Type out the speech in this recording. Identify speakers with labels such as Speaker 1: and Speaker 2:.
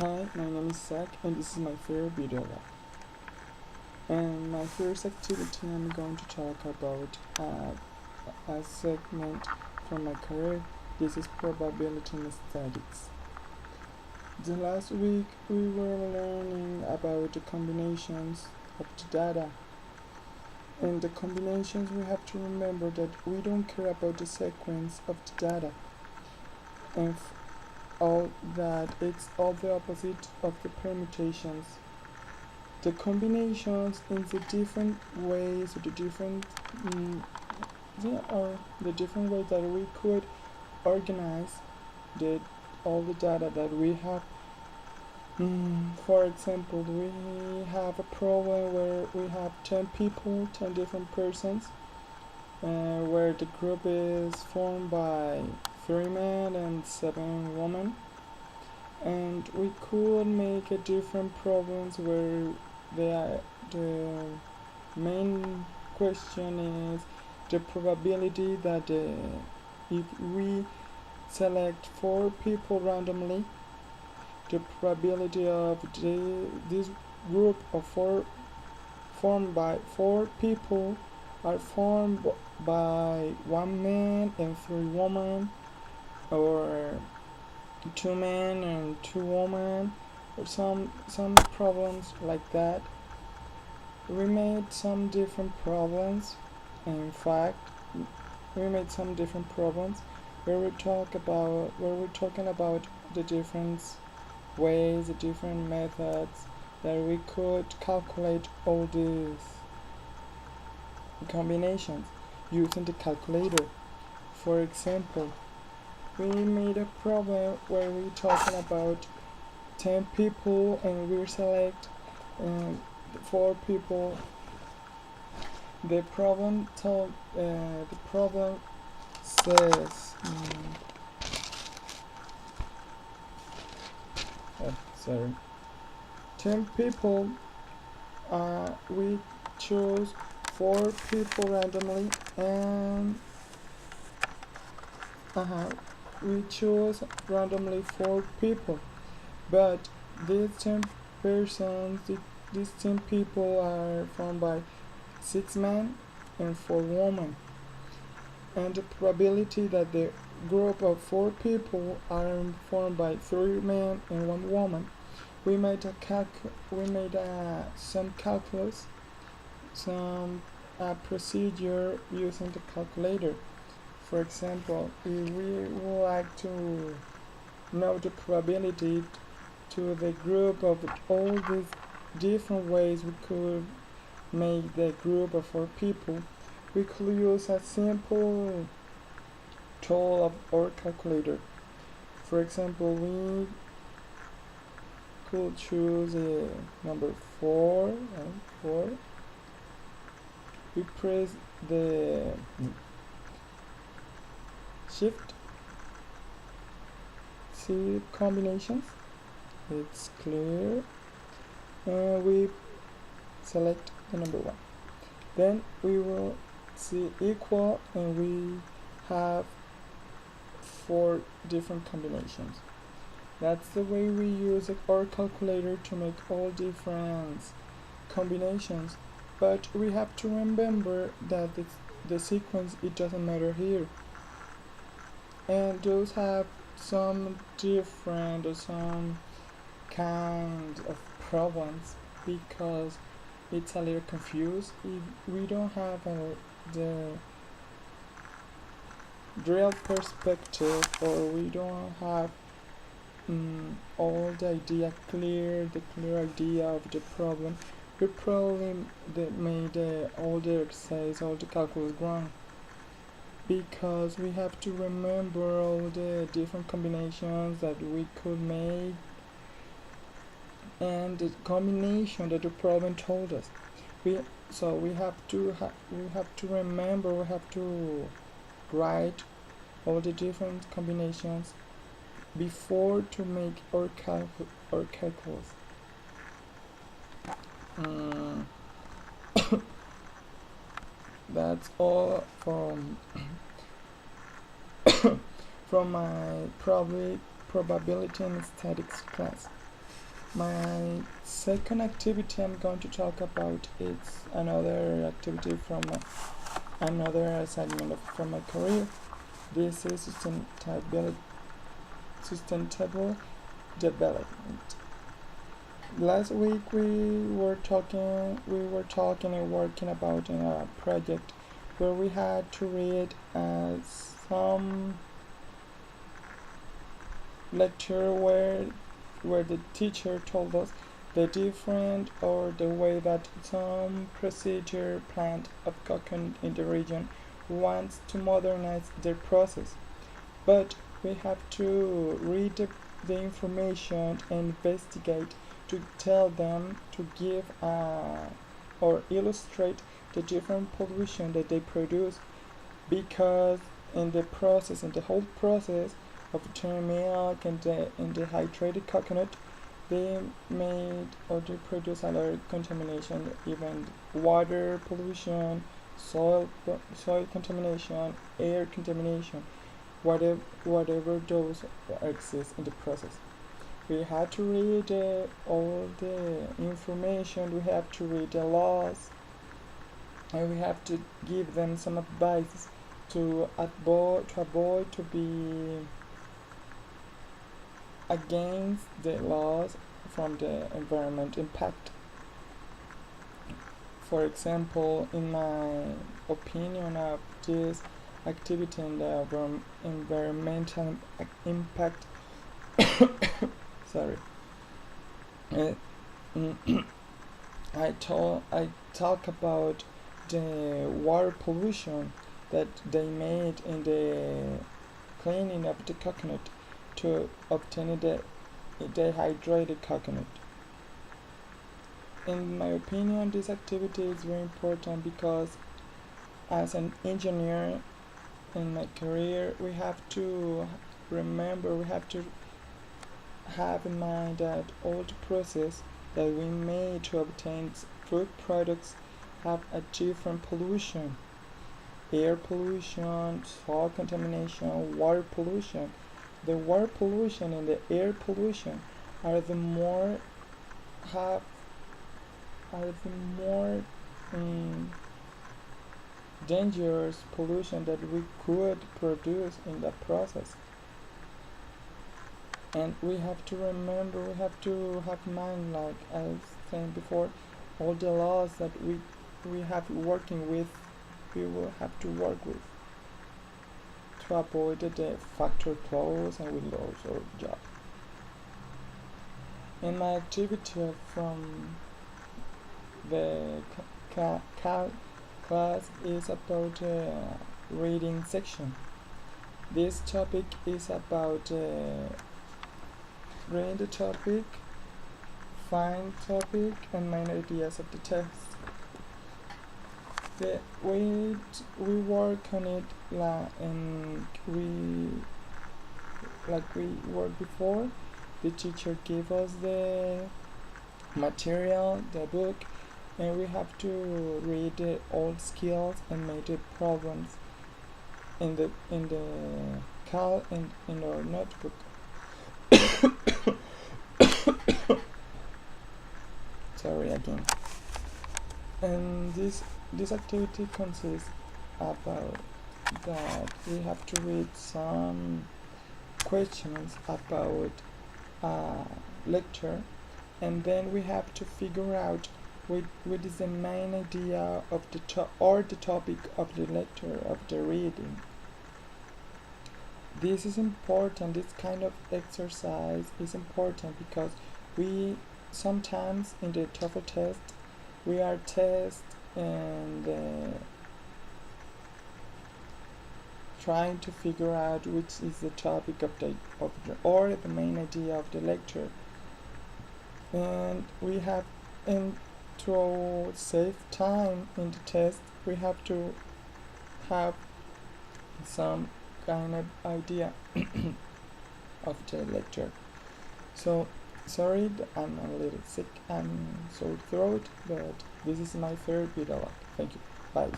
Speaker 1: Hi, my name is Zach and this is my third VideoLog. And my first activity I'm going to talk about a segment from my career. This is probability in statistics. The last week we were learning about the combinations of the data. And the combinations, we have to remember that we don't care about the sequence of the data. And all that, it's all the opposite of the permutations. The combinations in the different ways, the different ways that we could organize all the data that we have. For example, we have a problem where we have 10 people, 10 different persons, where the group is formed by 3 men and 7 women, and we could make a different problems where the main question is the probability that if we select 4 people randomly, the probability of this group of 4 formed by 4 people are formed by 1 man and 3 women, or 2 men and 2 women, or some problems like that. We made some different problems. In fact, we made some different problems where we're talking about the different ways, the different methods that we could calculate all these combinations using the calculator. For example, we made a problem where we're talking about 10 people and we select 4 people. The problem says 10 people. We chose 4 people randomly, and we chose randomly 4 people, but these 10 persons, these 10 people are formed by 6 men and 4 women, and the probability that the group of 4 people are formed by 3 men and 1 woman. We made some calculus, some procedure using the calculator. For example, if we would like to know the probability to the group of all these different ways we could make the group of 4 people, we could use a simple tool of our calculator. For example, we could choose a number 4 and 4. We press the shift, see combinations, it's clear, and we select the number 1. Then we will see equal, and we have 4 different combinations. That's the way we use our calculator to make all different combinations. But we have to remember that the sequence, it doesn't matter here. And those have some different or some kind of problems, because it's a little confused if we don't have the real perspective, or we don't have all the idea clear, the clear idea of the problem. We probably made all the exercise, all the calculus wrong, because we have to remember all the different combinations that we could make and the combination that the problem told us. We have to remember, we have to write all the different combinations before to make our calculus. That's all from from my probability and statistics class. My second activity I'm going to talk about is another activity from another assignment from my career. This is sustainable development. Last week we were talking and working about a project where we had to read some lecture where the teacher told us the different or the way that some procedure plant of coconut in the region wants to modernize their process, but we have to read the information and investigate to tell them to give or illustrate the different pollution that they produce, because in the whole process of turning milk and the hydrated coconut, they made or they produce a lot of contamination, even water pollution, soil contamination, air contamination, whatever those exist in the process. We have to read all the information, we have to read the laws, and we have to give them some advice to avoid to be against the laws from the environment impact. For example, in my opinion of this activity in the environmental impact, sorry, I talk about the water pollution that they made in the cleaning of the coconut to obtain the dehydrated coconut. In my opinion, this activity is very important because as an engineer in my career, we have to have in mind that all the process that we made to obtain food products have a different pollution: air pollution, soil contamination, water pollution. The water pollution and the air pollution are the more dangerous pollution that we could produce in that process. And we have to remember, we have to have in mind, like I was saying before, all the laws that we have working with, we will have to work with to avoid the factory close and we lose our job. In my activity from the class is about reading section. This topic is about reading the topic, find topic, and main ideas of the text. We work on it and we worked before. The teacher gave us the material, the book, and we have to read the old skills and make the problems in our notebook. Sorry again. And this activity consists about that we have to read some questions about lecture, and then we have to figure out what is the main idea of the topic of the lecture, of the reading. This is important. This kind of exercise is important because we sometimes in the TOEFL test we are test and trying to figure out which is the topic of the or the main idea of the lecture, and we have to save time in the test. We have to have some kind of idea of the lecture. So sorry, I'm a little sick, I'm sore throat, but this is my third VideoLog. Thank you. Bye.